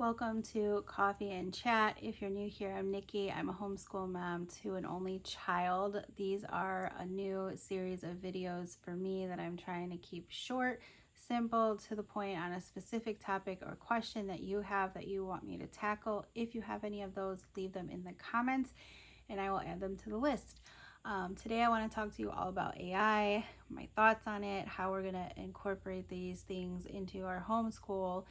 Welcome to Coffee and Chat. If you're new here, I'm Nikki. I'm a homeschool mom to an only child. These are a new series of videos for me that I'm trying to keep short, simple, to the point on a specific topic or question that you have that you want me to tackle. If you have any of those, leave them in the comments and I will add them to the list. Today I want to talk to you all about AI, my thoughts on it, how we're going to incorporate these things into our homeschool.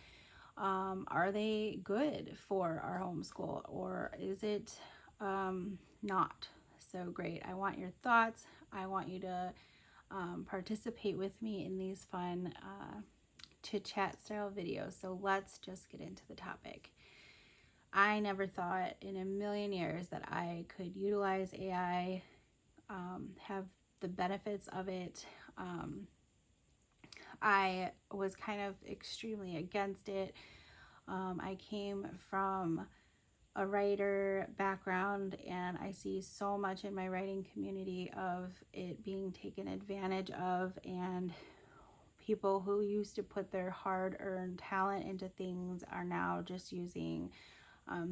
Are they good for our homeschool, or is it not so great? I want your thoughts. I want you to participate with me in these fun chit chat style videos. So let's just get into the topic. I never thought in a million years that I could utilize AI, have the benefits of it. I was kind of extremely against it. I came from a writer background and I see so much in my writing community of it being taken advantage of, and people who used to put their hard-earned talent into things are now just using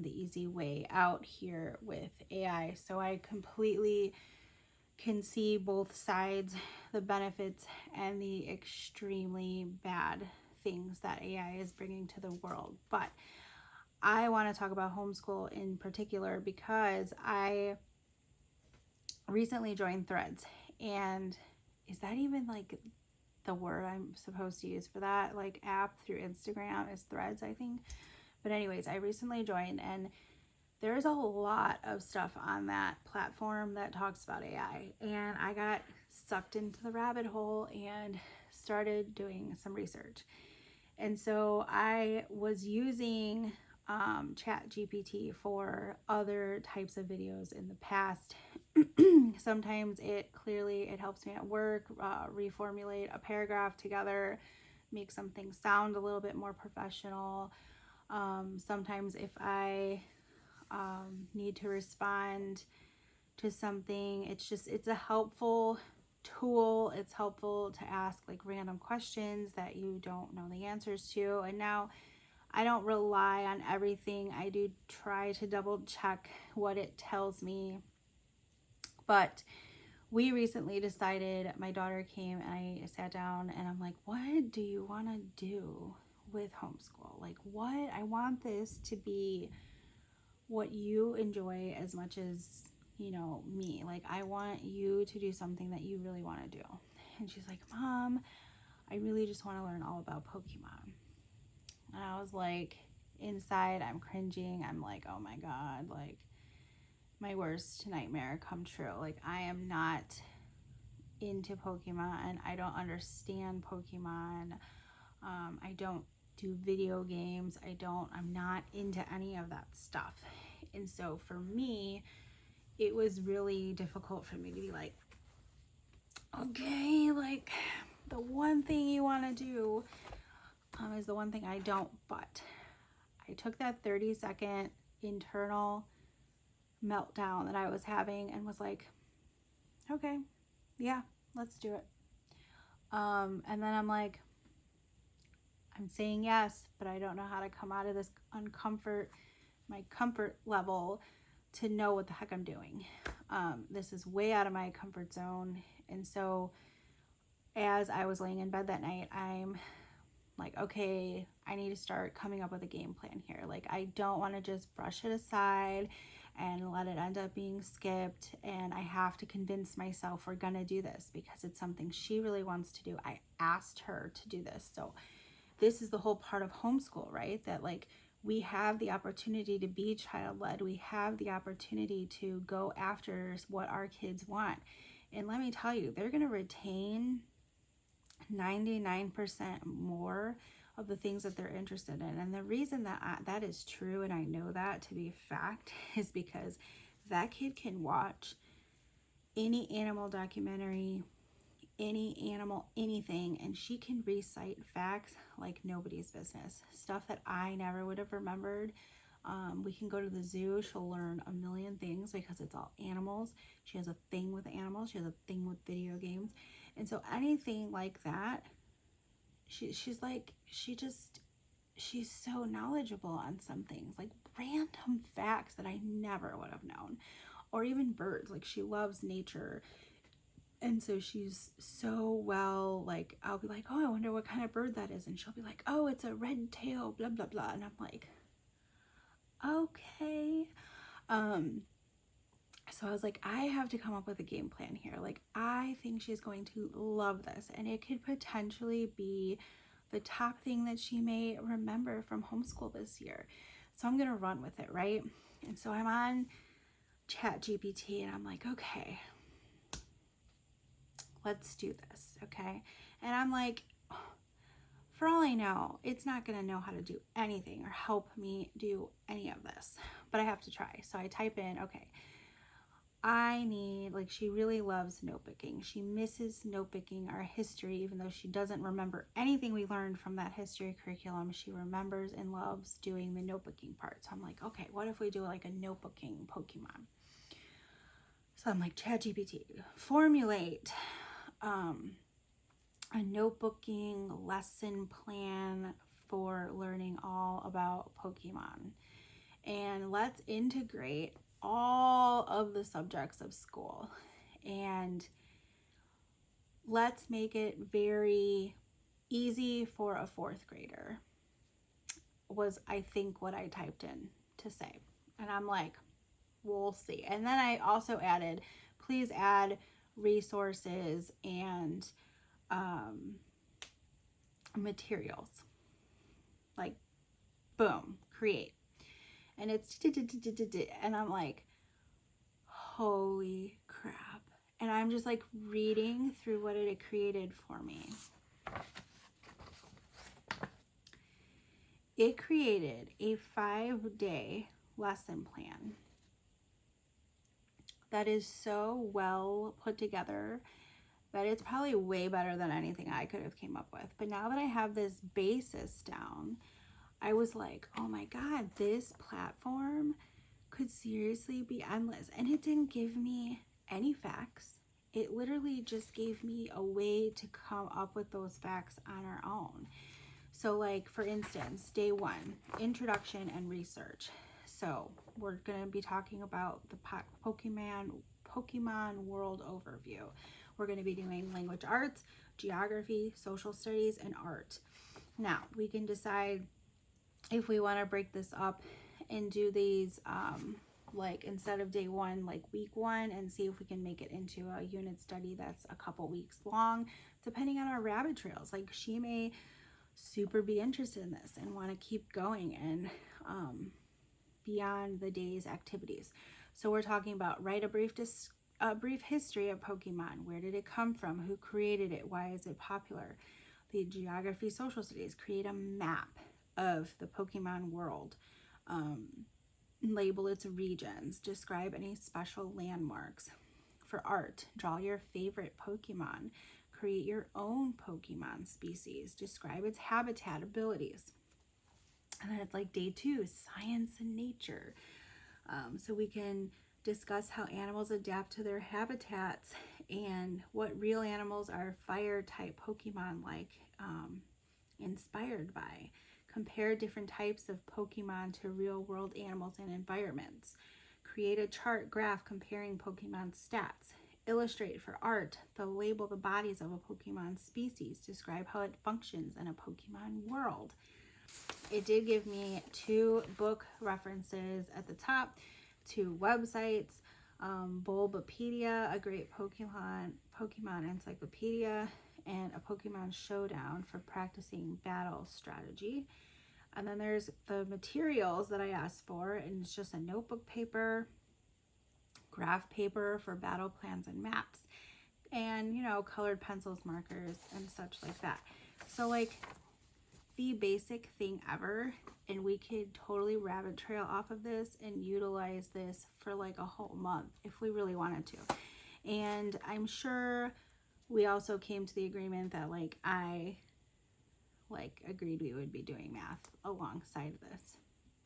the easy way out here with AI. So I completely can see both sides, the benefits and the extremely bad things that AI is bringing to the world. But I want to talk about homeschool in particular because I recently joined Threads. And is that even like the word I'm supposed to use for that? Like app through Instagram is Threads, I think. But anyways, I recently joined and there's a lot of stuff on that platform that talks about AI, and I got sucked into the rabbit hole and started doing some research. And so I was using Chat GPT for other types of videos in the past. Sometimes it helps me at work reformulate a paragraph together, make something sound a little bit more professional. Sometimes if I need to respond to something, it's a helpful tool. It's helpful to ask like random questions that you don't know the answers to. And now I don't rely on everything. I do try to double check what it tells me. But we recently decided, my daughter came and I sat down and I'm like, what do you want to do with homeschool? Like, what? I want this to be what you enjoy as much as, me. Like, I want you to do something that you really want to do. And she's like, Mom, I really just want to learn all about Pokemon. And I was like, inside, I'm cringing. I'm like, oh my God, like my worst nightmare come true. Like, I am not into Pokemon. I don't understand Pokemon. I don't do video games. I'm not into any of that stuff. And so for me, it was really difficult for me to be like, okay, like the one thing you want to do is the one thing I don't. But I took that 30-second internal meltdown that I was having and was like, okay, yeah, let's do it. And then I'm like, I'm saying yes, but I don't know how to come out of this my comfort level to know what the heck I'm doing. This is way out of my comfort zone. And so as I was laying in bed that night, I'm like, okay, I need to start coming up with a game plan here. Like, I don't want to just brush it aside and let it end up being skipped. And I have to convince myself we're going to do this because it's something she really wants to do. I asked her to do this. So this is the whole part of homeschool, right? That like we have the opportunity to be child-led. We have the opportunity to go after what our kids want. And let me tell you, they're going to retain 99% more of the things that they're interested in. And the reason that that is true, and I know that to be fact, is because that kid can watch any animal documentary, any animal, anything, and she can recite facts like nobody's business. Stuff that I never would have remembered. We can go to the zoo. She'll learn a million things because it's all animals. She has a thing with animals. She has a thing with video games. And so anything like that, she's like, she's so knowledgeable on some things, like random facts that I never would have known, or even birds. Like she loves nature. And so she's so well, like, I'll be like, oh, I wonder what kind of bird that is. And she'll be like, oh, it's a red tail, blah, blah, blah. And I'm like, okay. So I was like, I have to come up with a game plan here. Like, I think she's going to love this. And it could potentially be the top thing that she may remember from homeschool this year. So I'm going to run with it, right? And so I'm on Chat GPT and I'm like, okay, let's do this, okay? And I'm like, for all I know, it's not going to know how to do anything or help me do any of this, but I have to try. So I type in, okay, I need, like, she really loves notebooking. She misses notebooking our history, even though she doesn't remember anything we learned from that history curriculum. She remembers and loves doing the notebooking part. So I'm like, okay, what if we do like a notebooking Pokemon? So I'm like, ChatGPT, formulate a notebooking lesson plan for learning all about Pokemon. And let's integrate all of the subjects of school. And let's make it very easy for a fourth grader, was I think what I typed in to say. And I'm like, we'll see. And then I also added, please add resources and materials. Like, boom, create. And it's, and I'm like, holy crap. And I'm just like reading through what it had created for me. It created a 5-day lesson plan that is so well put together that it's probably way better than anything I could have came up with. But now that I have this basis down, I was like, oh my God, this platform could seriously be endless. And it didn't give me any facts. It literally just gave me a way to come up with those facts on our own. So like, for instance, day 1, introduction and research. So we're going to be talking about the Pokemon world overview. We're going to be doing language arts, geography, social studies, and art. Now, we can decide if we want to break this up and do these like instead of day 1, like week 1, and see if we can make it into a unit study that's a couple weeks long, depending on our rabbit trails. Like, she may super be interested in this and want to keep going and beyond the day's activities. So we're talking about write a brief history of Pokemon. Where did it come from? Who created it? Why is it popular? The geography, social studies, create a map of the Pokemon world. Label its regions. Describe any special landmarks. For art, draw your favorite Pokemon. Create your own Pokemon species. Describe its habitat abilities. And then it's like day 2, science and nature. So we can discuss how animals adapt to their habitats and what real animals are fire type Pokemon like inspired by. Compare different types of Pokemon to real world animals and environments. Create a chart graph comparing Pokemon stats. Illustrate for art, label the bodies of a Pokemon species. Describe how it functions in a Pokemon world. It did give me 2 book references at the top, 2 websites, Bulbapedia, a great Pokemon encyclopedia, and a Pokemon Showdown for practicing battle strategy. And then there's the materials that I asked for, and it's just a notebook paper, graph paper for battle plans and maps, and, you know, colored pencils, markers, and such like that. So like the basic thing ever, and we could totally rabbit trail off of this and utilize this for like a whole month if we really wanted to. And I'm sure we also came to the agreement that I agreed we would be doing math alongside this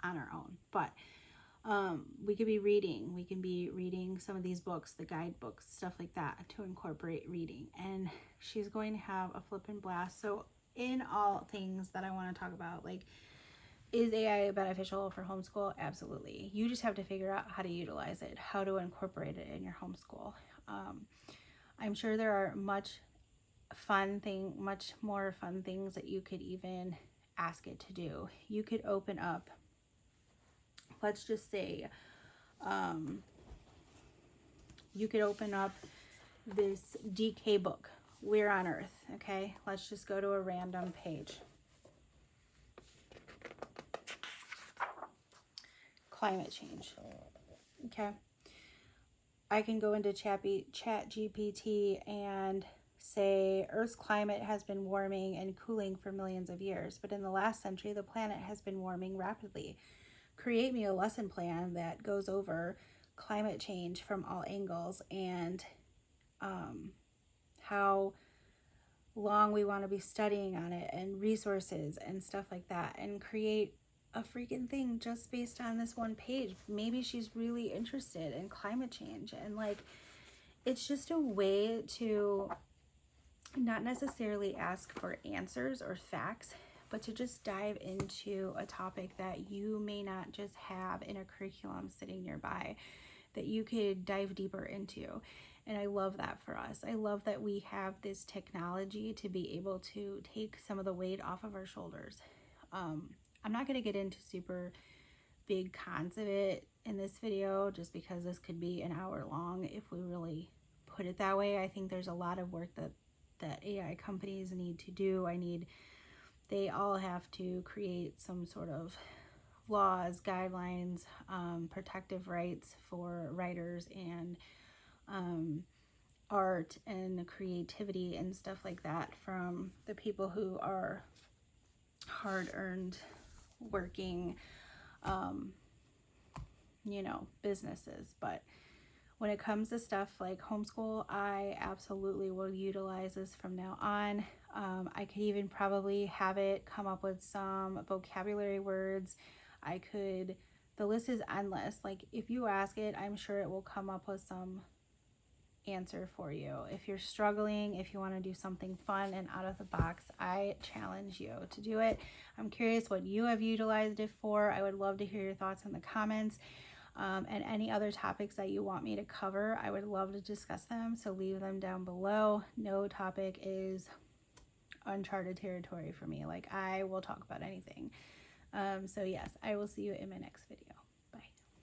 on our own. But we could be reading. We can be reading some of these books, the guidebooks, stuff like that, to incorporate reading. And she's going to have a flippin' blast. So in all things that I want to talk about, like Is AI beneficial for homeschool? Absolutely. You just have to figure out how to utilize it, how to incorporate it in your homeschool. I'm sure there are much more fun things that you could even ask it to do. You could open up, let's just say, you could open up this DK book, We're on Earth, okay? Let's just go to a random page. Climate change, okay? I can go into Chat GPT and say Earth's climate has been warming and cooling for millions of years, but in the last century, the planet has been warming rapidly. Create me a lesson plan that goes over climate change from all angles and how long we want to be studying on it and resources and stuff like that, and create a freaking thing just based on this one page. Maybe she's really interested in climate change, and like, it's just a way to not necessarily ask for answers or facts, but to just dive into a topic that you may not just have in a curriculum sitting nearby, that you could dive deeper into. And I love that for us. I love that we have this technology to be able to take some of the weight off of our shoulders. I'm not going to get into super big cons of it in this video, just because this could be an hour long if we really put it that way. I think there's a lot of work that AI companies need to do. They all have to create some sort of laws, guidelines, protective rights for writers and art and creativity and stuff like that from the people who are hard-earned working businesses. But when it comes to stuff like homeschool, I absolutely will utilize this from now on. I could even probably have it come up with some vocabulary words. The list is endless. Like, if you ask it, I'm sure it will come up with some answer for you. If you're struggling, if you want to do something fun and out of the box, I challenge you to do it. I'm curious what you have utilized it for. I would love to hear your thoughts in the comments. And any other topics that you want me to cover, I would love to discuss them, so leave them down below. No topic is uncharted territory for me. Like, I will talk about anything. So yes, I will see you in my next video.